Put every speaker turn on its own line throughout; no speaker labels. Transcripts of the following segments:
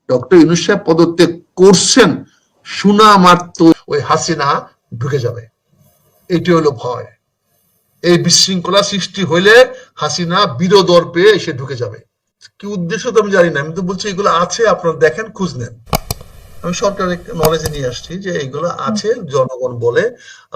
Doctor Yunus সাহেব পদত্যাগ করছেন শোনা মাত্র ওই হাসিনা ঢুকে যাবে, এটি হলো ভয়। এই বিশৃঙ্খলা সৃষ্টি হইলে হাসিনা বিরোধর পেয়ে এসে ঢুকে যাবে। কি উদ্দেশ্য তো আমি জানি না, আমি তো বলছি এগুলো আছে, আপনারা দেখেন, খোঁজ নেন। আমি সরকারের নলেজে নিয়ে আসছি যে এইগুলো আছে, জনগণ বলে।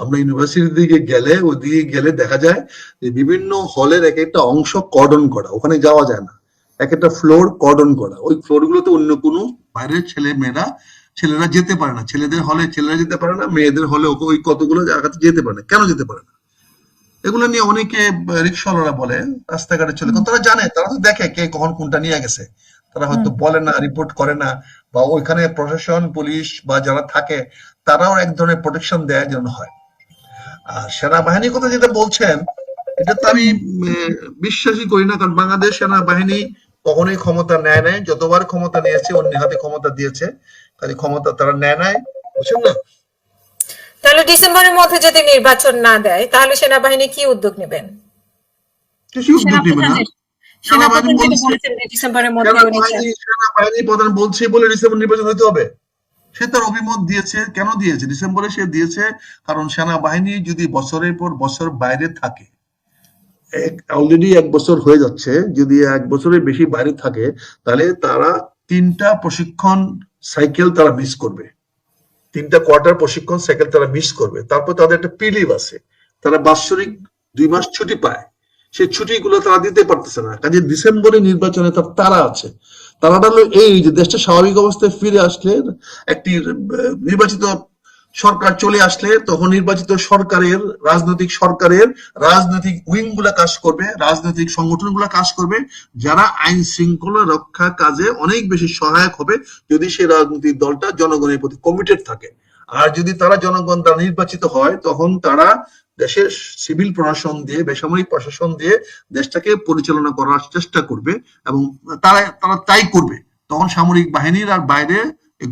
আমরা ইউনিভার্সিটির দিকে গেলে, ওই দিকে গেলে দেখা যায় যে বিভিন্ন হলের এক একটা অংশ কর্ডন করা, ওখানে যাওয়া যায় না। এক একটা ফ্লোর কর্ডন করা, ওই ফ্লোর গুলোতে অন্য কোনো বাইরের ছেলেরা যেতে পারে না। ছেলেদের হলে ছেলেরা যেতে পারে না, মেয়েদের হলে ওই কতগুলো জায়গাতে যেতে পারে না। কেন যেতে পারে না? এগুলো নিয়ে অনেকে রিক্সাওয়ালারা বলে, রাস্তাঘাটে চলে, কারণ তারা জানে, তারা তো দেখে কে কখন কোনটা নিয়ে গেছে। তারা হয়তো বলে না, রিপোর্ট করে না, বা ওইখানে প্রশাসন, পুলিশ বা যারা থাকে তারাও এক ধরনের প্রোটেকশন দেয় যেন হয়। আর সেনাবাহিনীর কথা যেটা বলছেন, এটা তো আমি বিশ্বাসই করি না, কারণ বাংলাদেশ সেনাবাহিনী কখনোই ক্ষমতা নেয় নাই। যতবার ক্ষমতা নিয়েছে অন্য হাতে ক্ষমতা দিয়েছে, খালি ক্ষমতা তারা নেয় নাই, বুঝছেন না?
তাহলে ডিসেম্বরের মধ্যে যদি নির্বাচন না দেয় তাহলে সেনাবাহিনী কি উদ্যোগ নেবেন?
কিছু উদ্যোগ নেবে না। সেনাবাহিনী প্রধান বলছে বলে ডিসেম্বর নির্বাচন হতে হবে, সে তার অভিমত দিয়েছে। কেন দিয়েছে? ডিসেম্বরে সে দিয়েছে কারণ সেনাবাহিনী যদি বছরের পর বছর বাইরে থাকে, অলরেডি 1 বছর হয়ে যাচ্ছে, যদি 1 বছরের বেশি বাইরে থাকে, তাহলে তারা 3টা প্রশিক্ষণ সাইকেল তারা মিস করবে, 3টা কোয়ার্টার প্রশিক্ষণ সাইকেল তারা মিস করবে। তারপর তাদের একটা পিলিভ আছে, তারা বাৎসরিক 2 মাস ছুটি পায়, সেই ছুটিগুলো তারা দিতে পারতেছে না। কাজে ডিসেম্বরে নির্বাচনে তার তারা আছে। তারাটা হলো এই যে দেশটা স্বাভাবিক অবস্থায় ফিরে আসলে, একটি নির্বাচিত সরকার চলে আসলে, তখন নির্বাচিত সরকারের রাজনৈতিক উইং গুলা কাজ করবে, রাজনৈতিক সংগঠন গুলা কাজ করবে, যারা আইন শৃঙ্খলা রক্ষা কাজে অনেক বেশি সহায়ক হবে যদি সেই রাজনৈতিক দলটা জনগণের প্রতি কমিটেড থাকে। আর যদি তারা জনগণ দ্বারা নির্বাচিত হয়, তখন তারা দেশের সিভিল প্রশাসন দিয়ে, বেসামরিক প্রশাসন দিয়ে দেশটাকে পরিচালনা করার চেষ্টা করবে, এবং তারা তাই করবে। তখন সামরিক বাহিনীর আর বাইরে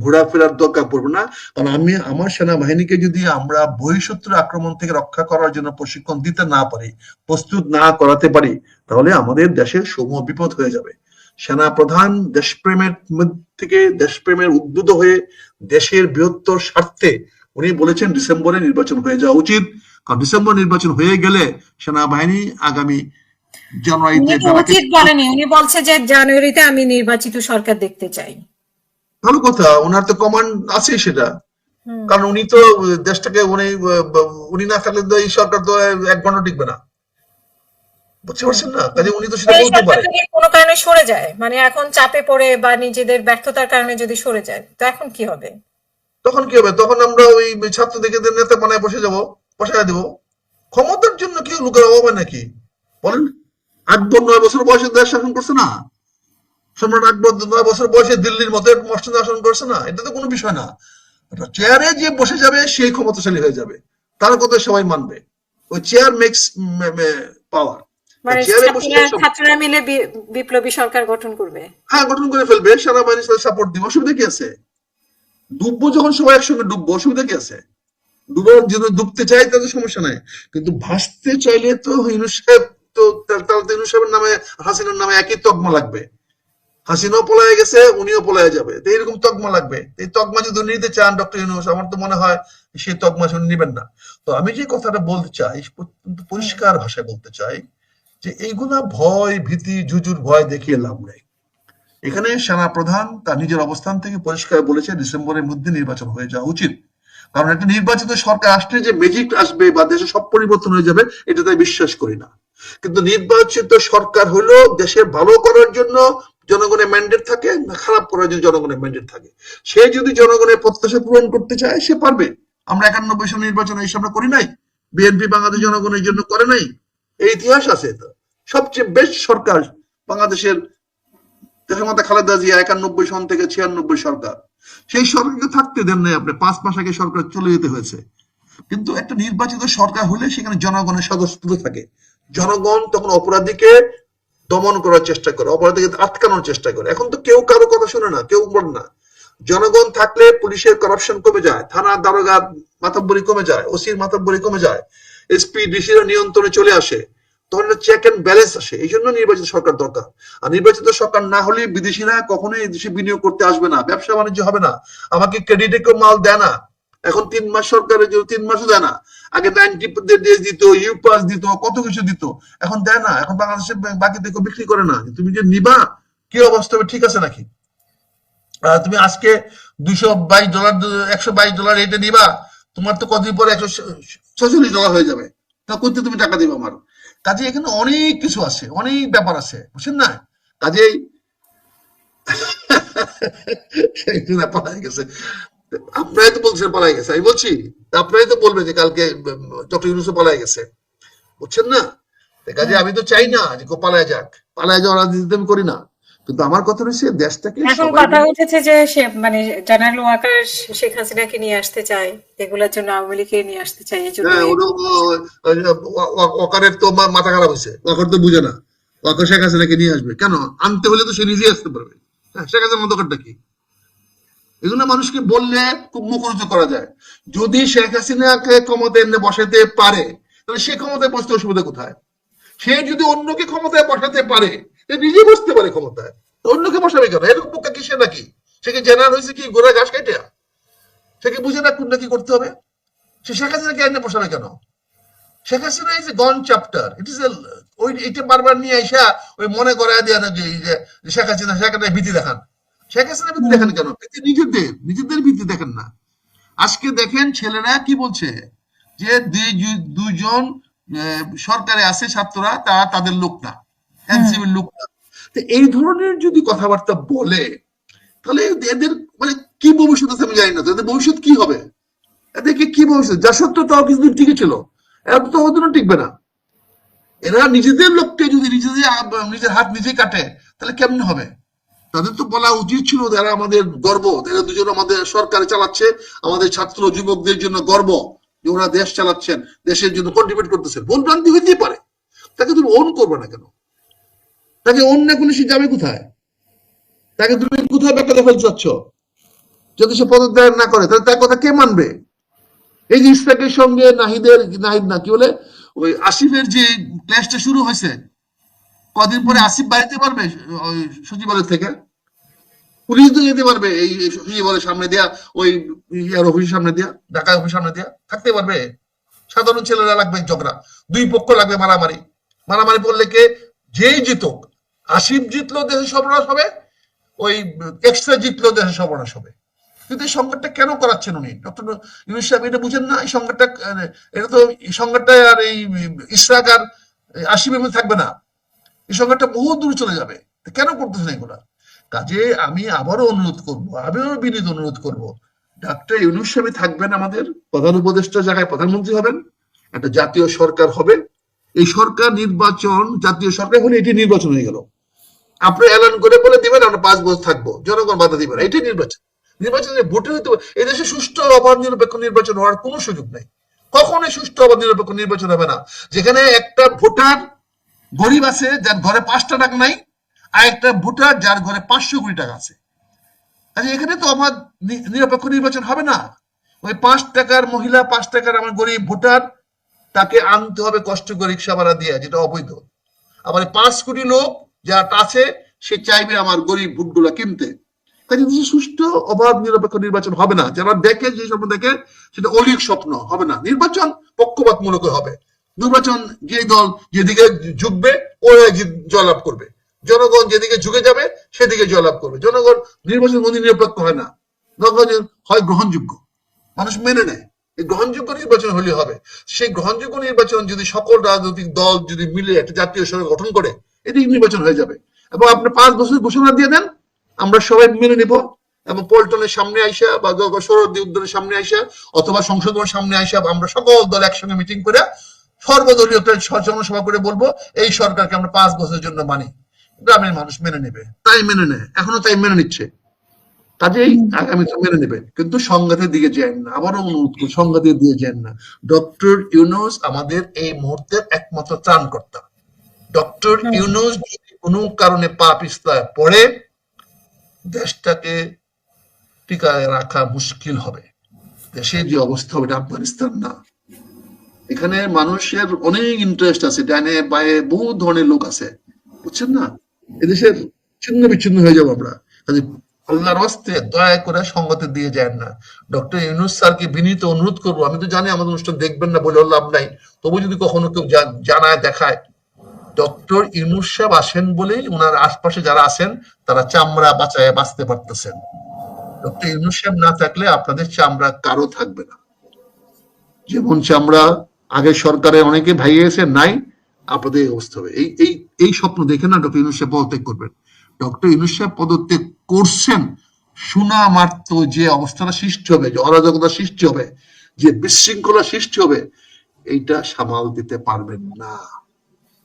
ঘোরাফেরার দরকার পড়বে না। কারণ আমি আমার সেনাবাহিনীকে যদি আমরা বহিঃশত্রুর আক্রমণ থেকে রক্ষা করার জন্য প্রশিক্ষণ দিতে না পারি, প্রস্তুত না করাতে পারি, তাহলে আমাদের দেশের সমূহ বিপদ হয়ে যাবে। সেনা প্রধান দেশপ্রেমের থেকে, দেশপ্রেমের উদ্বুদ্ধ হয়ে দেশের বৃহত্তর স্বার্থে উনি বলেছেন ডিসেম্বরে নির্বাচন হয়ে যাওয়া উচিত। কারণ ডিসেম্বর নির্বাচন হয়ে গেলে সেনাবাহিনী আগামী জানুয়ারিতে,
উচিত বলেনি, উনি বলছে যে জানুয়ারিতে আমি নির্বাচিত সরকার দেখতে চাই।
ভালো কথা, ওনার তো কমান্ড আছে সেটা। কারণ উনি তো দেশটাকে, উনি না থাকলে তো এই সরকার তো 1 ঘন্টা টিকবে না, বুঝতে পারছেন না? কাজে উনি তো সেটা বলতে পারে।
কোনো কারণে সরে যায়, মানে এখন চাপে পড়ে বা নিজেদের ব্যর্থতার কারণে যদি সরে যায়, তো এখন কি হবে?
তখন কি হবে? তখন আমরা ওই ছাত্রদেরকে নেতা বানায় বসায় দেবো। ক্ষমতার জন্য কি লোকের অভাব হয় নাকি বলেন? 8-9 বছর বয়সে দেশ শাসন করছে না সম্রাট আকবর, 9 বছর বয়সে দিল্লির মতো মসজিদ শাসন করছে না। এটা তো কোনো বিষয় না। চেয়ারে যে বসে যাবে সেই ক্ষমতাশালী হয়ে যাবে, তার কথা সবাই মানবে। ওই চেয়ার মেক্স পাওয়ার।
মানে ছাত্ররা মিলে বিপ্লবী সরকার গঠন করবে।
হ্যাঁ, গঠন করে ফেলবে, সেনাবাহিনীর সাথে সাপোর্ট দিবে, অসুবিধা কি আছে? ডুববো যখন সবাই একসঙ্গে ডুববো, অসুবিধা কি আছে? ডুবতে চাই তাদের সমস্যা নাই, কিন্তু ভাসতে চাইলে তো ইউনূস সাহেব তো, ইউনূস সাহেবের নামে হাসিনার নামে একই তকমা লাগবে। হাসিনাও পলায় গেছে, উনিও পলায় যাবে, তো এরকম তকমা লাগবে। এই তকমা যদি নিতে চান ডক্টর ইউনূস, আমার তো মনে হয় সেই তকমা উনি নেবেন না। তো আমি যে কথাটা বলতে চাই, পরিষ্কার ভাষায় বলতে চাই, যে এইগুলা ভয়, ভীতি, জুজুর ভয় দেখিয়ে লাভ নেই। এখানে সেনা প্রধান তার নিজের অবস্থান থেকে পরিষ্কার বলেছে ডিসেম্বরের মধ্যে নির্বাচন হয়ে যাওয়া উচিত। কারণ একটা নির্বাচিত সরকার আসলে যে ম্যাজিক আসবে বা দেশে সব পরিবর্তন হয়ে যাবে, এটা তাই বিশ্বাস করি না। কিন্তু নির্বাচিত সরকার হলো দেশের ভালো করার জন্য জনগণের ম্যান্ডেট থাকে, না খারাপ করার জন্য জনগণের ম্যান্ডেট থাকে। সে যদি জনগণের প্রত্যাশা পূরণ করতে চায়, সে পারবে। আমরা 91 সাল নির্বাচনে এই আমরা করি নাই? বিএনপি বাংলাদেশ জনগণের জন্য করে নাই? এই ইতিহাস আছে। তো সবচেয়ে বেস্ট সরকার বাংলাদেশের দেশমাতা খালেদা জিয়া 91 সন থেকে 96 সরকার, সেই সরকারকে থাকতে দেন নাই আপনি। 5 মাস আগে সরকার চলে যেতে হয়েছে। কিন্তু একটা নির্বাচিত সরকার হলে সেখানে জনগণের সদস্যত্ব থাকে। জনগণ তখন অপরাধীকে দমন করার চেষ্টা করে, অপরাধীকে আটকানোর চেষ্টা করে। এখন তো কেউ কারো কথা শুনে না, কেউ বলে না। জনগণ থাকলে পুলিশের করাপশন কমে যায়, থানা দারোগা মাতব্বরি কমে যায়, ওসির মাতব্বরি কমে যায়, এসপি ডিসির নিয়ন্ত্রণে চলে আসে। তখন চেক এন্ড ব্যালেন্স আসে। এই জন্য নির্বাচিত সরকার দরকার। আর নির্বাচিত সরকার না হলে বিদেশিরা কখনোই এই দেশে বিনিয়োগ করতে আসবে না, ব্যবসা বাণিজ্য হবে না, আমাকে ক্রেডিটে কেউ মাল দেয় না। এখন 3 মাস সরকারের জন্য 3 মাসও দেয় না। আগে 90 ডেজ দিত, ইউ পাস দিত, কত কিছু দিত, এখন দেয় না। এখন বাংলাদেশে বাকিতে কেউ বিক্রি করে না। তুমি যে নিবা কি অবস্থা হবে, ঠিক আছে নাকি? তুমি আজকে $222, $122 এটা নিবা, তোমার তো কতদিন পরে $146 হয়ে যাবে। তা করতে তুমি টাকা দিবে আমার? কাজে এখানে অনেক কিছু আছে, অনেক ব্যাপার আছে, বুঝছেন না? কাজেই পালাই গেছে। আপনারাই তো বলছেন পালাই গেছে, আমি বলছি আপনারাই তো বলবেন যে কালকে ডক্টর ইউনূস পালাই গেছে, বুঝছেন না? কাজে আমি তো চাই না যে কেউ পালায় যাক, পালায় যাওয়ার রাজনীতি আমি করি না, কিন্তু আমার কথা হচ্ছে দেশটাকে
এখন
সবাই
কথা উঠেছে যে সে মানে জেনারেল ওয়াকার শেখ হাসিনাকে নিয়ে আসতে চায়, এগুলোর জন্য আওয়ামী লীগকে নিয়ে আসতে চায়, এই জন্য
হ্যাঁ, ওয়াকারের তো মাথা খারাপ হয়েছে, ওয়াকার তো বুঝে না ওয়াকার শেখ হাসিনাকে নিয়ে আসবে কেন? আনতে হলে তো সে নিজেই আসতে পারবে। হ্যাঁ, শেখ হাসিনার দরকারটা কি? এগুলো মানুষকে বললে খুব মুখরিত করা যায়। যদি শেখ হাসিনাকে ক্ষমতায় এনে বসাতে পারে, তাহলে সে ক্ষমতায় বসতে অসুবিধা কোথায়? সে যদি অন্যকে ক্ষমতায় বসাতে পারে, সে নিজে বসতে পারে ক্ষমতায়, তো অন্যকে বসাবে কেন? এরকম পোকা কি সে নাকি? সে কি জেনারেল হয়েছে কি গোড়া ঘাস কাটে? সে কি বুঝে না কোনটা কি করতে হবে? সে শেখ হাসিনাকে এনে বসাবে কেন? Sheikh Hasina is a gone chapter, it is ওই এটা বারবার নিয়ে আইসা ওই মনে করায় দেয়া না যে শেখ হাসিনা ভীতি দেখান। শেখ হাসিনা ভীতি দেখান কেন? ভীতি নিজেদের, নিজেদের ভীতি দেখেন না। আজকে দেখেন ছেলেরা কি বলছে যে দুইজন সরকারে আছে ছাত্ররা, তারা তাদের লোক না, এনসিপির লোক না। তো এই ধরনের যদি কথাবার্তা বলে, তাহলে এদের মানে কি ভবিষ্যৎ আছে আমি জানি না। তো এদের ভবিষ্যৎ কি হবে? এদেরকে কি ভবিষ্যৎ? যা সত্য তাও কিছুদিন টিকে ছিল, এরা তো ওদেরও টিকবে না। এরা নিজেদের লোককে যদি নিজের হাত নিজে কাটে, তাহলে কেমন হবে? তাদের তো বলা উচিত ছিল যারা আমাদের গর্ব, এরা দুজন আমাদের সরকার চালাচ্ছে, আমাদের ছাত্র যুবকদের জন্য গর্ব যে ওরা দেশ চালাচ্ছেন, দেশের জন্য কন্ট্রিবিউট করতেছেন। ভুল ভ্রান্তি হইতেই পারে, তাকে তুমি ওন করবে না কেন? তাকে ওন না করলে সে যাবে কোথায়? তাকে তুমি কোথায় ব্যাখ্যা দেখাতে চাচ্ছ? যদি সে পদত্যাগ না করে, তাহলে তার কথা কে মানবে? এই যে ইসরাকের সঙ্গে নাহিদ না কি বলে ওই আসিফের যে ক্লাসটা শুরু হয়েছে, কদিন পরে আসিফ বাড়িতে পারবে ওই সচিবালয় থেকে? পুলিশ তো যেতে পারবে এই সচিবালয়ের সামনে দিয়া, ওই ইয়ার অফিসের সামনে দিয়া, ঢাকা অফিসের সামনে দিয়া থাকতে পারবে? সাধারণ ছেলেরা লাগবে ঝগড়া, দুই পক্ষ লাগবে মারামারি। মারামারি পড়লে কে যেই জিতুক, আসিফ জিতলো দেশের সর্বনাশ হবে, ওই এক্সট্রা জিতলো দেশের সর্বনাশ হবে। কিন্তু এই সংকটটা কেন করাচ্ছেন উনি? ডক্টর ইউনূস সাহেব এটা বুঝেন না? এই সংকটটা এটা তো এই সংকটটা আর এই ইশরাক আর আসিফের মধ্যে থাকবে না, এই সংকটটা বহু দূর চলে যাবে। কেন করতেছেন এগুলা? কাজে আমি আবারও অনুরোধ করবো, আমিও বিনীত অনুরোধ করবো, ডক্টর ইউনূস সাহেব থাকবেন আমাদের প্রধান উপদেষ্টা, জায়গায় প্রধানমন্ত্রী হবেন, একটা জাতীয় সরকার হবে। এই সরকার নির্বাচন, জাতীয় সরকার হলে এটি নির্বাচন হয়ে গেল। আপনি এলান করে বলে দিবেন আমরা 5 বছর থাকবো, জনগণ বাধা দিবে না, এটাই নির্বাচন। নির্বাচনে ভোটে হইতে এই দেশে সুষ্ঠু অবাধ নিরপেক্ষ নির্বাচন হওয়ার কোনো সুযোগ নেই। কখনোই সুষ্ঠু অবাধ নিরপেক্ষ নির্বাচন হবে না যেখানে একটা ভোটার গরিব আছে যার ঘরে 5টা টাকা নাই, আর একটা ভোটার যার ঘরে 500 কোটি টাকা আছে। আচ্ছা, এখানে তো অবাধ নিরপেক্ষ নির্বাচন হবে না। ওই 5 টাকার মহিলা, 5 টাকার আমার গরিব ভোটার, তাকে আনতে হবে কষ্ট করে রিক্সা ভাড়া দিয়ে, যেটা অবৈধ। আবার 5 কোটি লোক যার আছে, সে চাইবে আমার গরিব ভোটগুলো কিনতে। কাজে দেশে সুষ্ঠু অবাধ নিরপেক্ষ নির্বাচন হবে না। যারা দেখে, যে স্বপ্ন দেখে, সেটা অলিক স্বপ্ন, হবে না। নির্বাচন পক্ষপাতমূলক হবে। নির্বাচন যে দল যেদিকে ঝুঁকবে ওরা জয়লাভ করবে, জনগণ যেদিকে ঝুঁকে যাবে সেদিকে জয়লাভ করবে। জনগণ নির্বাচন কোনদিন নিরপেক্ষ হয় না, জনগণ হয় গ্রহণযোগ্য, মানুষ মেনে নেয়। এই গ্রহণযোগ্য নির্বাচন হলে হবে। সেই গ্রহণযোগ্য নির্বাচন যদি সকল রাজনৈতিক দল যদি মিলে একটা জাতীয় সরকার গঠন করে, এটি নির্বাচন হয়ে যাবে। এবং আপনি 5 বছর ঘোষণা দিয়ে দেন, আমরা সবাই মেনে নিব। এবং পল্টনের সামনে আইসা বা সরোয়ার্দী উদ্যানের সামনে আইসা অথবা সংসদ ভবনের সামনে আইসা আমরা সকল দল একসঙ্গে মিটিং করে সর্বদলীয় একটা জনসভা করে বলবো এই সরকারকে আমরা 5 বছরের জন্য মানি। গ্রামের মানুষ মেনে নেবে, তাই মেনে নেয়, এখনো তাই মেনে নিচ্ছে। কাজেই আগামী তো মেনে নেবে, কিন্তু সংঘাতের দিকে যান না। আবারও অনুরোধ করি, সংঘাতের দিকে যান না। ডক্টর ইউনূস আমাদের এই মুহূর্তের একমাত্র ত্রাণকর্তা। ডক্টর ইউনূস যদি কোনো কারণে পা পিছলায় পড়ে, দেশটাকে টিকায় রাখা মুশকিল হবে। দেশের যে অবস্থা হবে, এটা আফগানিস্তান না। এখানে মানুষের অনেক ইন্টারেস্ট আছে, ডানে বায়ে বহু ধরনের লোক আছে, বুঝছেন না? এদেশের ছিন্ন বিচ্ছিন্ন হয়ে যাবো আমরা। কাজে আল্লাহর হস্তে দয়া করে সঙ্গতে দিয়ে যায় না। ডক্টর ইউনুস স্যারকে বিনীত অনুরোধ করবো, আমি তো জানি আমাদের অনুষ্ঠান দেখবেন না বলে লাভ নাই, তবু যদি কখনো কেউ জানায় দেখায়, ডক্টর ইউনুস সাহেব আসেন বলেই ওনার আশপাশে যারা আছেন তারা চামড়া বাঁচায় বাঁচতে পারতেছেন। ডক্টর ইউনুস সাহেব না থাকলে আপনাদের চামড়া কারো থাকবে না। যেমন চামড়া আগে সরকারের অনেকে ভাইয়েছে নাই, আপনাদের এই অবস্থা হবে। এই এই এই স্বপ্ন দেখে না ডক্টর ইউনুস সাহেব পদত্যাগ করবেন। ডক্টর ইউনুস সাহেব পদত্যাগ করছেন, শোনা মাত্র যে অবস্থাটা সৃষ্টি হবে, যে অরাজকতা সৃষ্টি হবে, যে বিশৃঙ্খলা সৃষ্টি হবে, এইটা সামাল দিতে পারবেন না।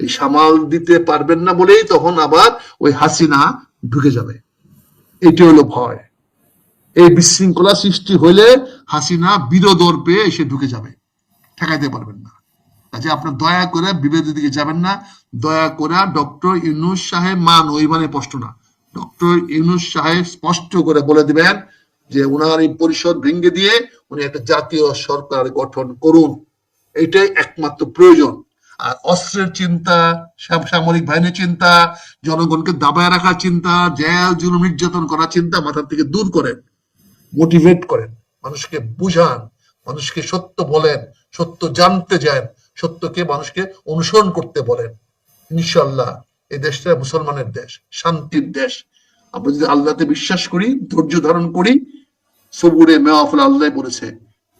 এই সামাল দিতে পারবেন না বলেই তখন আবার ওই হাসিনা ঢুকে যাবে। এটি হলো ভয়। এই বিশৃঙ্খলা সৃষ্টি হলে হাসিনা বিরোধর পেয়ে এসে ঢুকে যাবে, ঠেকাইতে পারবেন না। কাজে আপনার দয়া করে বিভেদের দিকে যাবেন না। দয়া করে ডক্টর ইউনুস সাহেব মান ওই মানে স্পষ্ট না, ডক্টর ইউনুস সাহেব স্পষ্ট করে বলে দিবেন যে উনার এই পরিষদ ভেঙে দিয়ে উনি একটা জাতীয় সরকার গঠন করুন, এটাই একমাত্র প্রয়োজন। আর অস্ত্রের চিন্তা, সামরিক বাহিনীর চিন্তা, জনগণকে দাবায় রাখার চিন্তা, জেল জুলুম নির্যাতন করার চিন্তা মাথা থেকে দূর করেন, মোটিভেট করেন, মানুষকে বুঝান, মানুষকে সত্য বলেন, সত্য জানতে যান, সত্যকে মানুষকে অনুসরণ করতে বলেন। ইনশাল্লাহ এই দেশটা মুসলমানের দেশ, শান্তির দেশ। আমরা যদি আল্লাহতে বিশ্বাস করি, ধৈর্য ধারণ করি, সবুরে মেওয়াফল আল্লাহ বলেছে,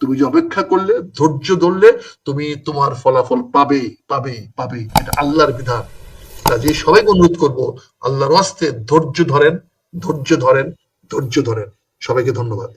তুমি যে অপেক্ষা করলে, ধৈর্য ধরলে, তুমি তোমার ফলাফল পাবে পাবে পাবে, এটা আল্লাহর বিধান। কাজে সবাইকে অনুরোধ করবো, আল্লাহর ওয়াস্তে ধৈর্য ধরেন, ধৈর্য ধরেন, ধৈর্য ধরেন। সবাইকে ধন্যবাদ।